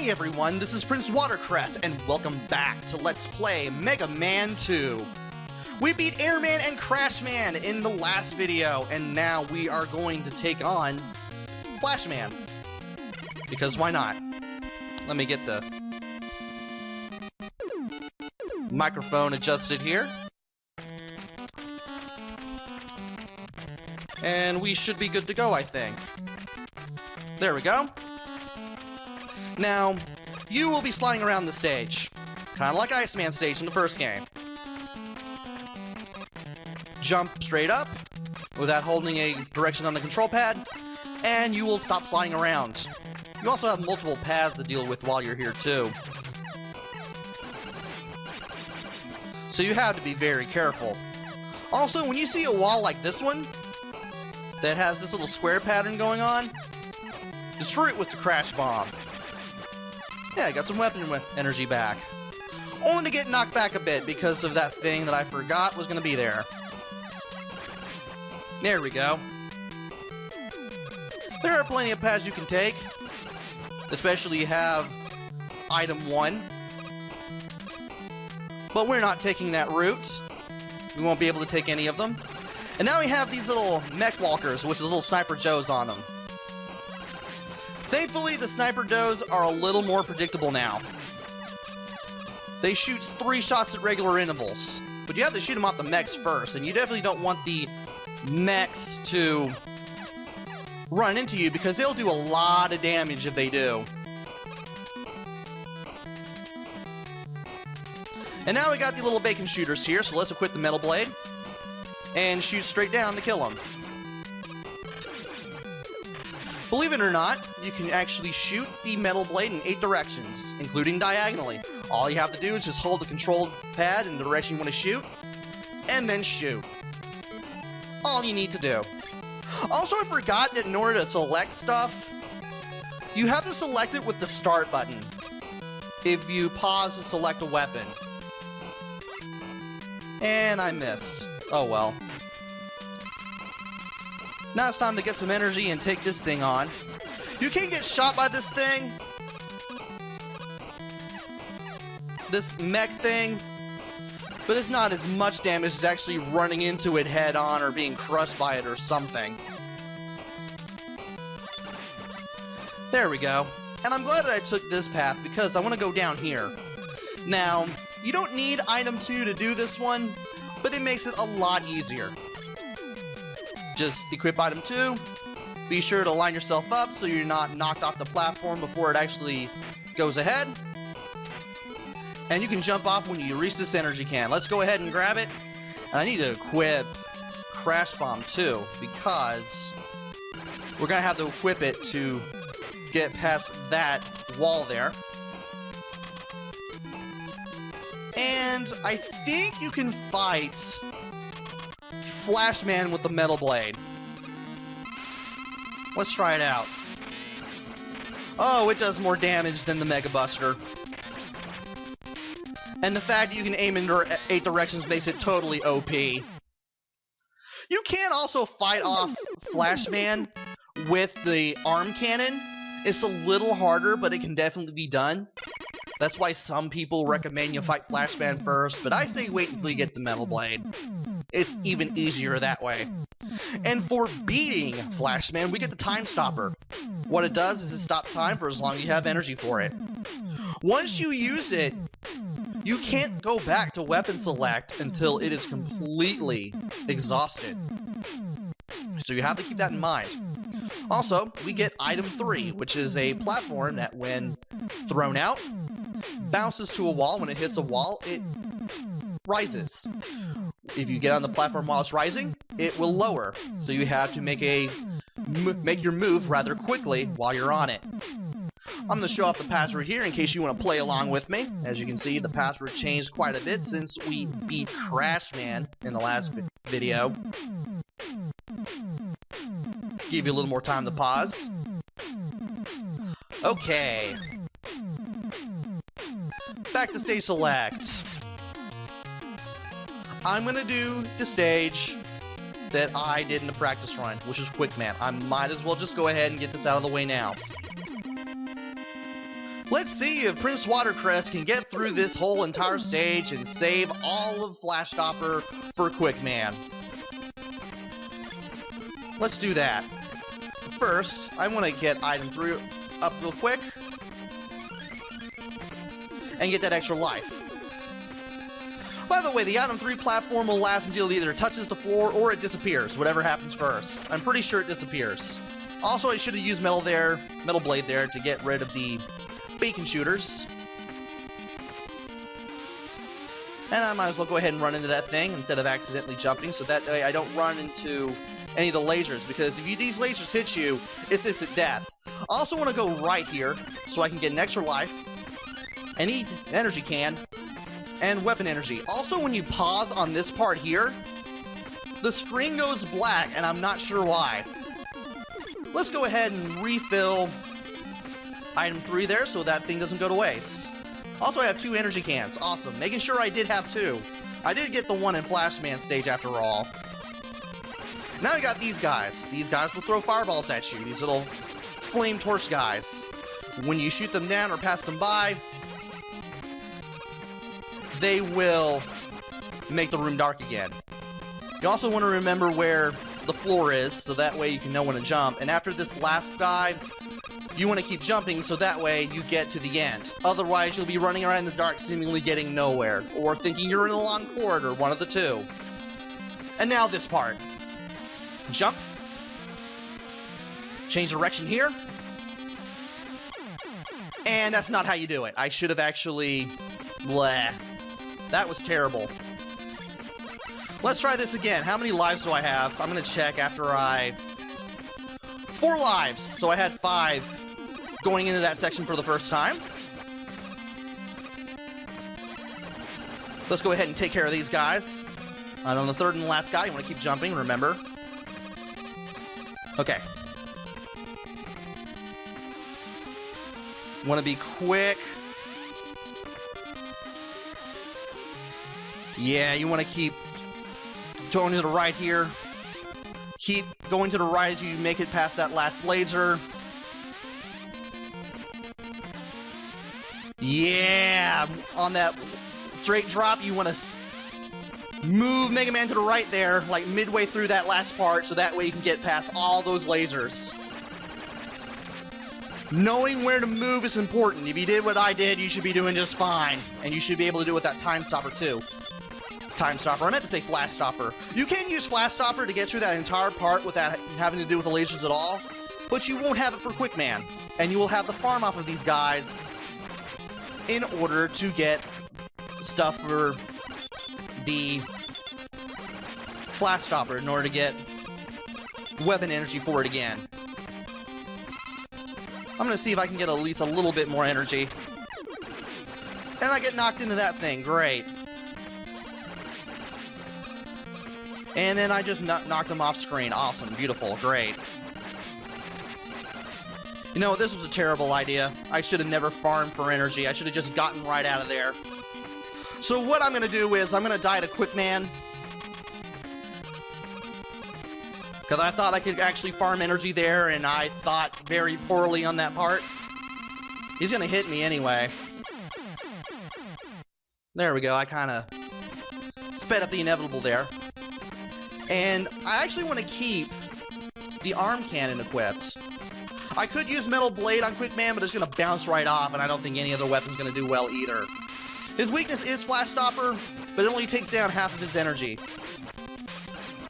Hey everyone, this is PrinceWatercress, and welcome back to Let's Play Mega Man 2. We beat Airman and Crashman in the last video, and now we are going to take on Flashman. Because why not? Let me get the microphone adjusted here. And we should be good to go, I think. There we go. Now, you will be sliding around the stage, kind of like Iceman stage in the first game. Jump straight up, without holding a direction on the control pad, and you will stop sliding around. You also have multiple paths to deal with while you're here too. So you have to be very careful. Also, when you see a wall like this one, that has this little square pattern going on, destroy it with the crash bomb. Yeah, I got some weapon energy back. Only to get knocked back a bit because of that thing that I forgot was going to be there. There we go. There are plenty of paths you can take. Especially you have item 1. But we're not taking that route. We won't be able to take any of them. And now we have these little mech walkers, which is little Sniper Joes on them. Thankfully, the Sniper Joes are a little more predictable now. They shoot 3 shots at regular intervals, but you have to shoot them off the mechs first, and you definitely don't want the mechs to run into you because they'll do a lot of damage if they do. And now we got the little bacon shooters here, so let's equip the metal blade and shoot straight down to kill them. Believe it or not, you can actually shoot the metal blade in 8 directions, including diagonally. All you have to do is just hold the control pad in the direction you want to shoot, and then shoot. All you need to do. Also, I forgot that in order to select stuff, you have to select it with the start button if you pause to select a weapon. And I missed. Oh well. Now it's time to get some energy and take this thing on. You can get shot by this thing. This mech thing. But it's not as much damage as actually running into it head on or being crushed by it or something. There we go. And I'm glad that I took this path because I want to go down here. Now, you don't need item 2 to do this one, but it makes it a lot easier. Just equip item 2, be sure to line yourself up so you're not knocked off the platform before it actually goes ahead. And you can jump off when you reach this energy can. Let's go ahead and grab it. And I need to equip Crash Bomb too, because we're going to have to equip it to get past that wall there. And I think you can fight Flashman with the metal blade. Let's try it out. Oh, it does more damage than the Mega Buster. And the fact that you can aim in 8 directions makes it totally OP. You can also fight off Flashman with the arm cannon. It's a little harder, but it can definitely be done. That's why some people recommend you fight Flashman first, but I say wait until you get the metal blade. It's even easier that way. And for beating Flashman, we get the Time Stopper. What it does is it stops time for as long as you have energy for it. Once you use it, you can't go back to weapon select until it is completely exhausted. So you have to keep that in mind. Also, we get item 3, which is a platform that when thrown out, bounces to a wall. When it hits a wall, it rises. If you get on the platform while it's rising, it will lower. So you have to make your move rather quickly while you're on it. I'm going to show off the password here in case you want to play along with me. As you can see, the password changed quite a bit since we beat Crashman in the last video. Give you a little more time to pause. Okay. Back to stage select. I'm gonna do the stage that I did in the practice run, which is Quick Man. I might as well just go ahead and get this out of the way now. Let's see if PrinceWatercress can get through this whole entire stage and save all of Flashstopper for Quickman. Let's do that. First, I want to get item 3 up real quick and get that extra life. By the way, the item 3 platform will last until it either touches the floor or it disappears, whatever happens first. I'm pretty sure it disappears. Also, I should have used metal blade there to get rid of the bacon shooters. And I might as well go ahead and run into that thing instead of accidentally jumping, so that way I don't run into any of the lasers, because if these lasers hit you, it's instant death. I also want to go right here so I can get an extra life, and eat an energy can, and weapon energy. Also, when you pause on this part here, the screen goes black, and I'm not sure why. Let's go ahead and refill item 3 there so that thing doesn't go to waste. Also, I have 2 energy cans. Awesome. Making sure I did have 2. I did get the one in Flashman stage after all. Now we got these guys. These guys will throw fireballs at you. These little flame torch guys. When you shoot them down or pass them by, they will make the room dark again. You also want to remember where the floor is, so that way you can know when to jump. And after this last guy, you want to keep jumping so that way you get to the end. Otherwise, you'll be running around in the dark seemingly getting nowhere, or thinking you're in a long corridor, one of the two. And now this part. Jump. Change direction here. And that's not how you do it. I should have actually... Bleh. That was terrible. Let's try this again. How many lives do I have? I'm going to check after I... 4 lives. So I had 5 going into that section for the first time. Let's go ahead and take care of these guys. And on the third and last guy, you want to keep jumping, remember. Okay. Want to be quick. Yeah, you want to keep going to the right here. Keep going to the right as you make it past that last laser. Yeah! On that straight drop, you want to move Mega Man to the right there, like midway through that last part, so that way you can get past all those lasers. Knowing where to move is important. If you did what I did, you should be doing just fine. And you should be able to do it with that Time Stopper, too. Time Stopper. I meant to say Flash Stopper. You can use Flash Stopper to get through that entire part without having to do with the lasers at all, but you won't have it for Quickman. And you will have the farm off of these guys in order to get stuff for the Flash Stopper, in order to get weapon energy for it again. I'm gonna see if I can get at least a little bit more energy. And I get knocked into that thing. Great. And then I just knocked him off screen. Awesome. Beautiful. Great. You know, this was a terrible idea. I should have never farmed for energy. I should have just gotten right out of there. So what I'm going to do is I'm going to die to Quickman. Because I thought I could actually farm energy there, and I thought very poorly on that part. He's going to hit me anyway. There we go. I kind of sped up the inevitable there. And I actually want to keep the arm cannon equipped. I could use Metal Blade on Quickman, but it's going to bounce right off, and I don't think any other weapon's going to do well either. His weakness is Flash Stopper, but it only takes down half of his energy.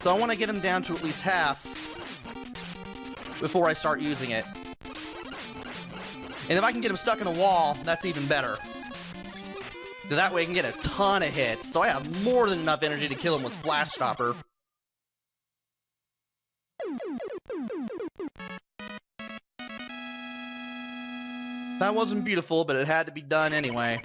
So I want to get him down to at least half before I start using it. And if I can get him stuck in a wall, that's even better. So that way I can get a ton of hits. So I have more than enough energy to kill him with Flash Stopper. That wasn't beautiful, but it had to be done anyway.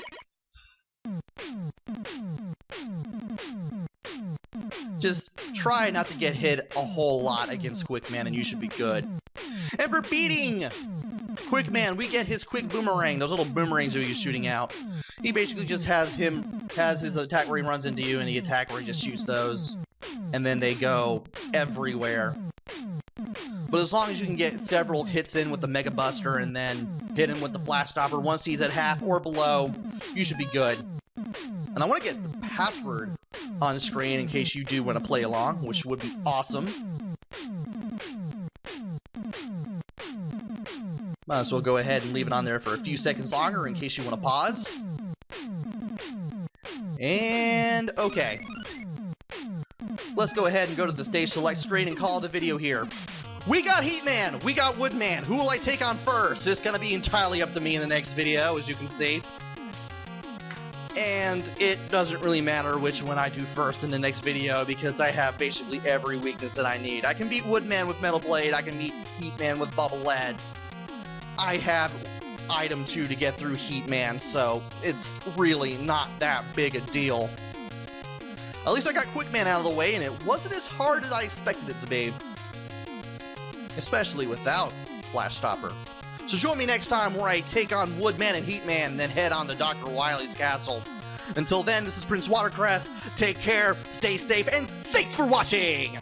Just try not to get hit a whole lot against Quickman and you should be good. And for beating Quickman, we get his quick boomerang, those little boomerangs that he's shooting out. He basically just has his attack where he runs into you and the attack where he just shoots those. And then they go everywhere. But as long as you can get several hits in with the Mega Buster and then hit him with the Flash Stopper once he's at half or below, you should be good. And I want to get the password on screen in case you do want to play along, which would be awesome. Might as well go ahead and leave it on there for a few seconds longer in case you want to pause. And okay. Let's go ahead and go to the stage select screen and call the video here. We got Heatman, we got Woodman. Who will I take on first? It's gonna be entirely up to me in the next video, as you can see. And it doesn't really matter which one I do first in the next video because I have basically every weakness that I need. I can beat Woodman with Metal Blade, I can beat Heatman with Bubble Lead. I have item 2 to get through Heatman, so it's really not that big a deal. At least I got Quickman out of the way, and it wasn't as hard as I expected it to be. Especially without Flash Stopper. So join me next time where I take on Woodman and Heatman and then head on to Dr. Wily's castle. Until then, this is PrinceWatercress. Take care, stay safe, and thanks for watching!